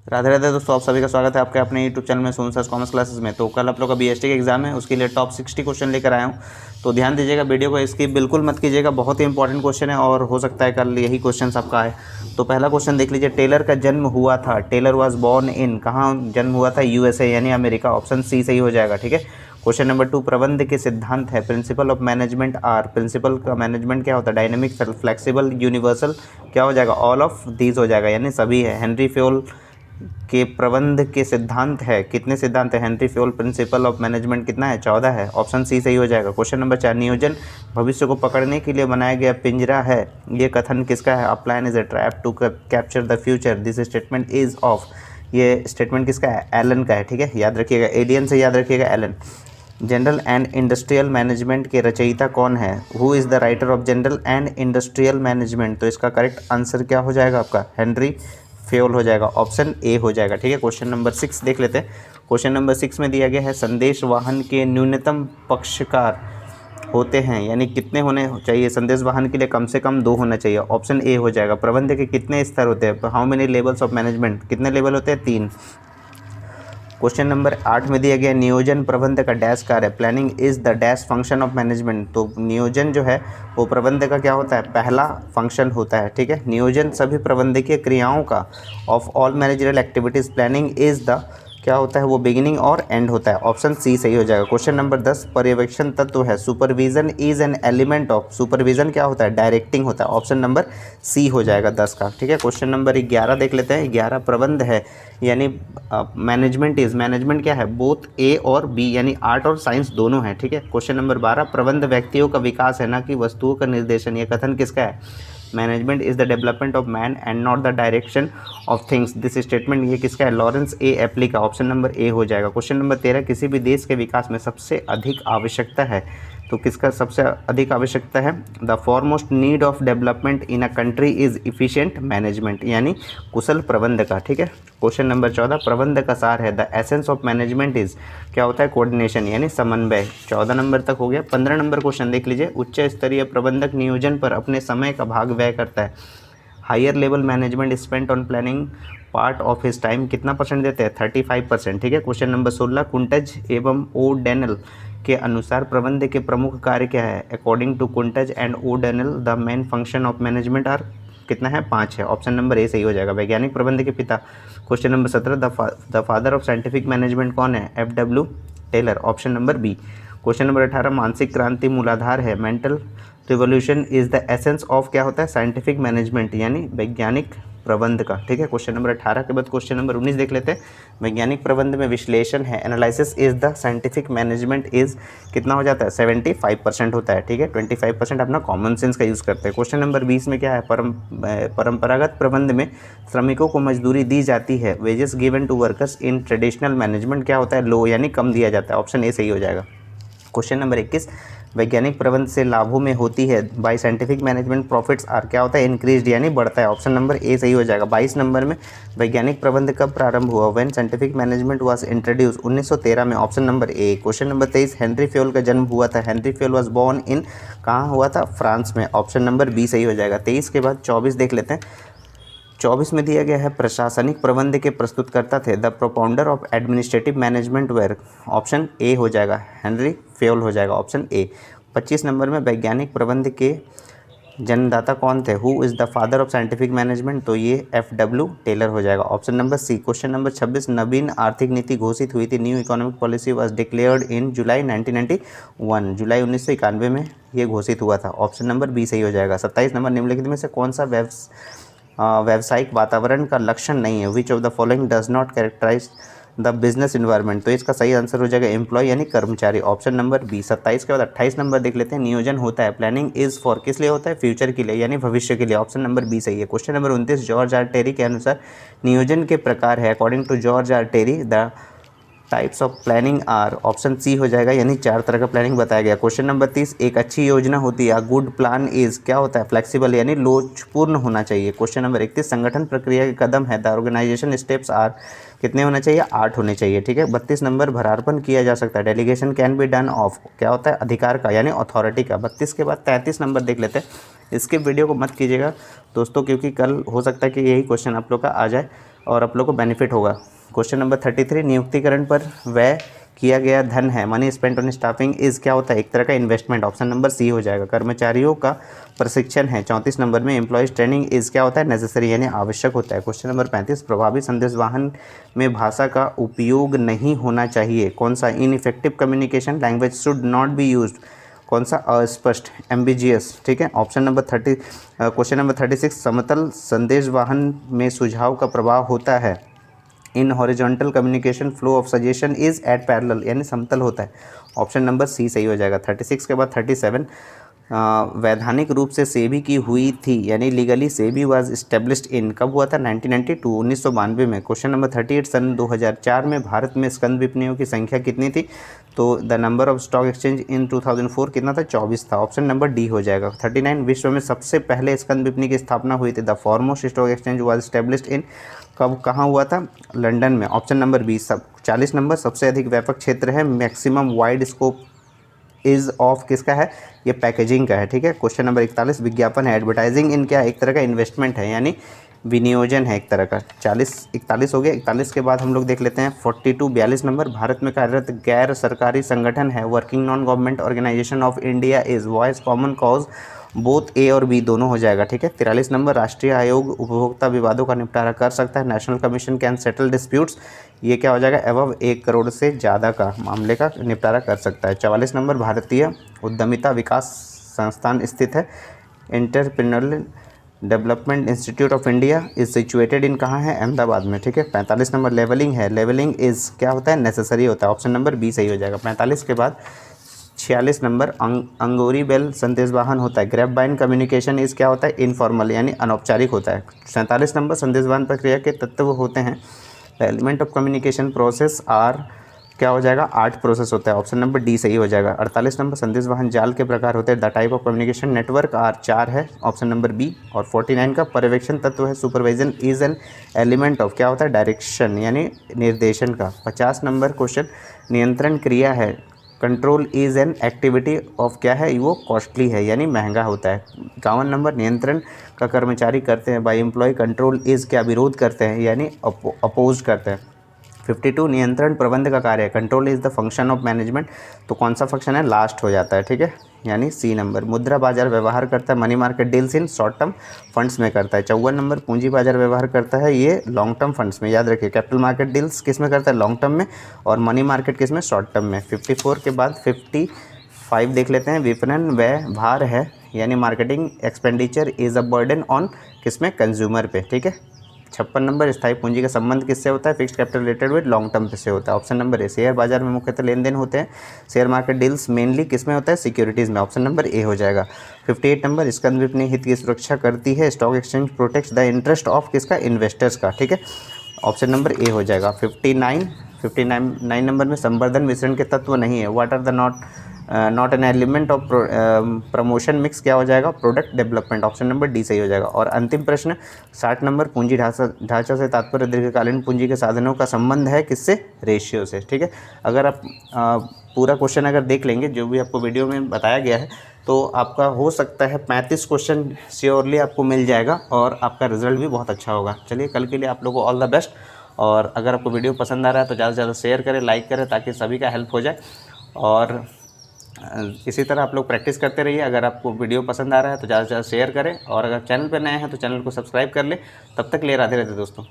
राधे राधे दोस्तों, आप सभी का स्वागत है आपके अपने यूट्यूब चैनल में सोनू सर कॉमर्स क्लासेस में। तो कल आप लोग का बीएसटी का एग्जाम है, उसके लिए टॉप 60 क्वेश्चन लेकर आया हूँ। तो ध्यान दीजिएगा, वीडियो को स्किप बिल्कुल मत कीजिएगा, बहुत ही इंपॉर्टेंट क्वेश्चन है और हो सकता है कल यही क्वेश्चन आपका आए। तो पहला क्वेश्चन देख लीजिए, टेलर का जन्म हुआ था, टेलर वॉज बॉर्न इन, कहाँ जन्म हुआ था? यूएसए यानी अमेरिका, ऑप्शन सी सही हो जाएगा। ठीक है। क्वेश्चन नंबर 2, प्रबंध के सिद्धांत है, principle of management are, principle का मैनेजमेंट क्या होता है? डायनेमिक, फ्लेक्सिबल, यूनिवर्सल, क्या हो जाएगा? ऑल ऑफ दीज हो जाएगा, यानी सभी है। हेनरी फ्योल के प्रबंध के सिद्धांत है, कितने सिद्धांत है? Henry Fayol principal of management कितना है? 14 है, ऑप्शन सी सही हो जाएगा। क्वेश्चन नंबर 4, नियोजन भविष्य को पकड़ने के लिए बनाया गया पिंजरा है, ये कथन किसका है? A plan is a trap to capture the future, this statement is of, ये स्टेटमेंट किसका है? एलन का है। ठीक है, याद रखिएगा, एलियन से याद रखिएगा, Allen. General and industrial management के रचयिता कौन है? Who is the writer of general and industrial management? तो इसका करेक्ट आंसर क्या हो जाएगा आपका? हेनरी फ्योल हो जाएगा, ऑप्शन ए हो जाएगा। ठीक है। क्वेश्चन नंबर 6 देख लेते हैं। क्वेश्चन नंबर 6 में दिया गया है, संदेश वाहन के न्यूनतम पक्षकार होते हैं, यानी कितने होने चाहिए? संदेश वाहन के लिए कम से कम 2 होना चाहिए, ऑप्शन ए हो जाएगा। प्रबंध के कितने स्तर होते हैं? How many levels of management, कितने लेवल होते हैं? 3। क्वेश्चन नंबर 8 में दिया गया, नियोजन प्रबंध का डैश कार्य है, planning is the dash function of management. तो नियोजन जो है वो प्रबंध का क्या होता है? पहला फंक्शन होता है। ठीक है। नियोजन सभी प्रबंधकीय क्रियाओं का, of all managerial activities, planning is the क्या होता है? वो बिगिनिंग और एंड होता है, ऑप्शन सी सही हो जाएगा। क्वेश्चन नंबर 10, पर्यवेक्षण तत्व है, supervision is an element of, supervision क्या होता है? डायरेक्टिंग होता है, ऑप्शन नंबर सी हो जाएगा 10 का। ठीक है। क्वेश्चन नंबर 11 देख लेते हैं। 11, प्रबंध है यानी मैनेजमेंट इज, मैनेजमेंट क्या है? बोथ ए और बी, यानी आर्ट और साइंस दोनों है। ठीक है। क्वेश्चन नंबर 12, प्रबंध व्यक्तियों का विकास है, ना कि वस्तुओं का निर्देशन, ये कथन किसका है? Management is the development of man and not the direction of things, this statement ये किसका है? लॉरेंस ए एप्ली का, ऑप्शन नंबर ए हो जाएगा। क्वेश्चन नंबर 13, किसी भी देश के विकास में सबसे अधिक आवश्यकता है, तो किसका सबसे अधिक आवश्यकता है? The foremost need of development in a country is efficient management, यानी कुशल प्रबंध का। ठीक है। क्वेश्चन नंबर 14, प्रबंध का सार है, the essence of management is, क्या होता है? कोऑर्डिनेशन यानी समन्वय। 14 नंबर तक हो गया। 15 नंबर क्वेश्चन देख लीजिए, उच्च स्तरीय प्रबंधक नियोजन पर अपने समय का भाग व्यय करता है, higher level management spent on planning part of his time, कितना परसेंट देते हैं? 35%। ठीक है। क्वेश्चन नंबर 16, कुंटज एवं ओ डेनल के अनुसार प्रबंध के प्रमुख कार्य क्या है? According to Koontz and O'Donnell the main function of management are, कितना है? 5 है, ऑप्शन नंबर ए सही हो जाएगा। वैज्ञानिक प्रबंध के पिता। Question number 17, the father of scientific management कौन है? FW Taylor, option number B. Question number 18, मानसिक क्रांति मूलाधार है, mental revolution is the essence of, क्या होता है? साइंटिफिक मैनेजमेंट, यानी वैज्ञानिक प्रबंध का। ठीक है। क्वेश्चन नंबर 18 के बाद क्वेश्चन नंबर 19 देख लेते हैं। वैज्ञानिक प्रबंध में विश्लेषण है, analysis is the scientific management is, कितना हो जाता है? 75% होता है। ठीक है। 25% अपना कॉमन सेंस का यूज़ करते हैं। क्वेश्चन नंबर 20 में क्या है? परंपरागत प्रबंध में श्रमिकों को मजदूरी दी जाती है, wages given to workers in traditional management क्या होता है? लो, यानी कम दिया जाता है, ऑप्शन ए सही हो जाएगा। क्वेश्चन नंबर 21, वैज्ञानिक प्रबंध से लाभों में होती है, by scientific management profits are, क्या होता है? इंक्रीज्ड, यानी बढ़ता है, ऑप्शन नंबर ए सही हो जाएगा। 22 नंबर में, वैज्ञानिक प्रबंध कब प्रारंभ हुआ? When scientific management was introduce, 1913 में, option number A. Question number 23, Henry Fayol का जन्म हुआ था, Henry Fayol was born in, कहाँ हुआ था? फ्रांस में, ऑप्शन नंबर बी सही हो जाएगा। 23 के बाद 24 देख लेते हैं। 24 में दिया गया है, प्रशासनिक प्रबंध के प्रस्तुतकर्ता थे, the propounder of administrative management were, option A हो जाएगा, हेनरी फ्योल हो जाएगा, ऑप्शन ए। 25 नंबर में, वैज्ञानिक प्रबंध के जन्मदाता कौन थे? Who is the father of scientific management, तो ये FW टेलर हो जाएगा, option number C. Question number 26, नवीन आर्थिक नीति घोषित हुई थी, new economic policy was declared in July 1991, जुलाई 1991 में ये घोषित हुआ था, ऑप्शन नंबर बी सही हो जाएगा। 27 नंबर, निम्नलिखित में से कौन सा व्यावसायिक वातावरण का लक्षण नहीं है? Which of the following does not characterize the business environment, तो इसका सही आंसर हो जाएगा एम्प्लॉय, यानी कर्मचारी, ऑप्शन नंबर बी। 27 के बाद 28 नंबर देख लेते हैं। नियोजन होता है, प्लानिंग इज फॉर, किस लिए होता है? फ्यूचर के लिए, यानी भविष्य के लिए, ऑप्शन नंबर बी सही है। Question number 29, George R Terry के अनुसार नियोजन के प्रकार है, according to George R Terry the types of planning are, option C हो जाएगा, यानी 4 तरह का प्लानिंग बताया गया। क्वेश्चन नंबर 30, एक अच्छी योजना होती है, गुड प्लान इज, क्या होता है? फ्लेक्सिबल, यानी लोचपूर्ण होना चाहिए। क्वेश्चन नंबर 31, संगठन प्रक्रिया के कदम है, द ऑर्गेनाइजेशन स्टेप्स आर, कितने होने चाहिए? 8 होने चाहिए। ठीक है। 32 नंबर, भरार्पण किया जा सकता है, delegation can be done of, क्या होता है? अधिकार का, यानी अथॉरिटी का। 32 के बाद 33 नंबर देख लेते हैं। इसके वीडियो को मत कीजिएगा दोस्तों, क्योंकि कल हो सकता है कि यही क्वेश्चन आप लोग का आ जाए। और आप लोग को बेनिफिट होगा। क्वेश्चन नंबर 33, नियुक्तिकरण पर व्यय किया गया धन है, money spent on staffing is क्या होता है, एक तरह का इन्वेस्टमेंट। ऑप्शन नंबर सी हो जाएगा। कर्मचारियों का प्रशिक्षण है, 34 नंबर में एम्प्लॉयज़ ट्रेनिंग इज़ क्या होता है, नेसेसरी यानी आवश्यक होता है। क्वेश्चन नंबर 35, प्रभावी संदेश वाहन में भाषा का उपयोग नहीं होना चाहिए, कौन सा, ineffective communication, language should not be used, कौन सा, अस्पष्ट, एम्बिजियस। ठीक है। ऑप्शन नंबर 30, क्वेश्चन नंबर 36, समतल संदेश वाहन में सुझाव का प्रभाव होता है, in horizontal communication flow of suggestion is at parallel यानी समतल होता है। ऑप्शन नंबर सी सही हो जाएगा। 36 के बाद 37, वैधानिक रूप से सेबी की हुई थी यानी legally SEBI was established in, कब हुआ था, 1992 1992 में। क्वेश्चन नंबर 38, सन 2004 में भारत में स्कंद विपणियों की संख्या कितनी थी, तो the number of stock exchange इन 2004 कितना था, 24 था। ऑप्शन नंबर डी हो जाएगा। 39, विश्व में सबसे पहले स्कंद विपणि की स्थापना हुई थी, the foremost stock exchange was established in, कब, कहाँ हुआ था, लंदन में। Option number B. 40 नंबर, सबसे अधिक व्यापक क्षेत्र है, maximum wide scope is of, किसका है, ये पैकेजिंग का है। ठीक है। क्वेश्चन नंबर 41, विज्ञापन है, एडवर्टाइजिंग इन क्या, एक तरह का इन्वेस्टमेंट है यानी विनियोजन है एक तरह का। 41 हो गया। 41 के बाद हम लोग देख लेते हैं 42 नंबर, भारत में कार्यरत गैर सरकारी संगठन है, working non government organisation of India is, voice, common cause, both A और बी दोनों हो जाएगा। ठीक है। 43 नंबर, राष्ट्रीय आयोग उपभोक्ता विवादों का निपटारा कर सकता है, national commission can settle disputes, ये क्या हो जाएगा, एवं 1 करोड़ से ज़्यादा का मामले का निपटारा कर सकता है। 44 नंबर, भारतीय उद्यमिता विकास संस्थान स्थित है, entrepreneurial development institute of India is situated in, कहाँ है, अहमदाबाद में। ठीक है। 45 नंबर, लेवलिंग है, लेवलिंग इज़ क्या होता है, नेसेसरी होता है। ऑप्शन नंबर बी सही हो जाएगा। 45 के बाद 46 नंबर, अंगूरी बेल संदेश वाहन होता है, ग्रेपवाइन कम्युनिकेशन इज़ क्या होता है, इनफॉर्मल यानी अनौपचारिक होता है। 47 नंबर, संदेश वाहन प्रक्रिया के तत्व होते हैं, the element of communication process are, क्या हो जाएगा, 8 प्रोसेस होता है। ऑप्शन नंबर डी सही हो जाएगा। 48 नंबर, संदेश वाहन जाल के प्रकार होते हैं, the type of communication network are, 4 है, ऑप्शन नंबर बी। और 49 का पर्यवेक्षण तत्व है, supervision is an element of, क्या होता है, डायरेक्शन यानी निर्देशन का। 50 नंबर क्वेश्चन, नियंत्रण क्रिया है, control is an activity of, क्या है, वो कॉस्टली है यानी महंगा होता है। 51 नंबर, नियंत्रण का कर्मचारी करते हैं, बाई एम्प्लॉय, कंट्रोल इज़ क्या, विरोध करते हैं यानी अपोज करते हैं। 52, नियंत्रण प्रबंध का कार्य है, control is the function of management, तो कौन सा फंक्शन है, लास्ट हो जाता है। ठीक है, यानी सी नंबर। मुद्रा बाजार व्यवहार करता है, money market deals in short term funds में करता है। 54 नंबर, पूंजी बाजार व्यवहार करता है, ये लॉन्ग टर्म फंड्स में, याद रखिए, कैपिटल मार्केट डील्स किस में करता है, लॉन्ग टर्म में, और मनी मार्केट किस में, शॉर्ट टर्म में। 54 के बाद 55 देख लेते हैं, विपणन व्यय भार है यानी marketing expenditure is a burden on, किस में, कंज्यूमर पे। ठीक है। 56 नंबर, स्थायी पूंजी का संबंध किससे होता है, fixed capital related with long term से होता है। Option number A. शेयर बाजार में मुख्यतः लेन देन होते हैं, शेयर मार्केट डील्स मेनली किस में होता है, सिक्योरिटीज़ में। ऑप्शन नंबर ए हो जाएगा। 58 नंबर, स्कंद विपणि हित की सुरक्षा करती है, stock exchange protects the interest of, किसका, इन्वेस्टर्स का। ठीक है। ऑप्शन नंबर ए हो जाएगा। 59 नंबर में, संवर्धन मिश्रण के तत्व नहीं है, what are the not an element of promotion mix, क्या हो जाएगा, product development. Option number D सही हो जाएगा। और अंतिम प्रश्न 60 नंबर, पूंजी ढांचा से तात्पर्य दीर्घकालीन पूंजी के साधनों का संबंध है किससे, रेशियो से। ठीक है। अगर आप पूरा क्वेश्चन अगर देख लेंगे जो भी आपको वीडियो में बताया गया है, तो आपका हो सकता है 35 क्वेश्चन श्योरली आपको मिल जाएगा और आपका रिजल्ट भी बहुत अच्छा होगा। चलिए, कल के लिए आप लोगों को ऑल द बेस्ट। और अगर आपको वीडियो पसंद आ रहा है तो ज़्यादा से ज़्यादा शेयर करें, लाइक करें, ताकि सभी का हेल्प हो जाए। और इसी तरह आप लोग प्रैक्टिस करते रहिए। अगर आपको वीडियो पसंद आ रहा है तो ज़्यादा से ज़्यादा शेयर करें, और अगर चैनल पर नए हैं तो चैनल को सब्सक्राइब कर लें। तब तक ले राधे राधे दोस्तों।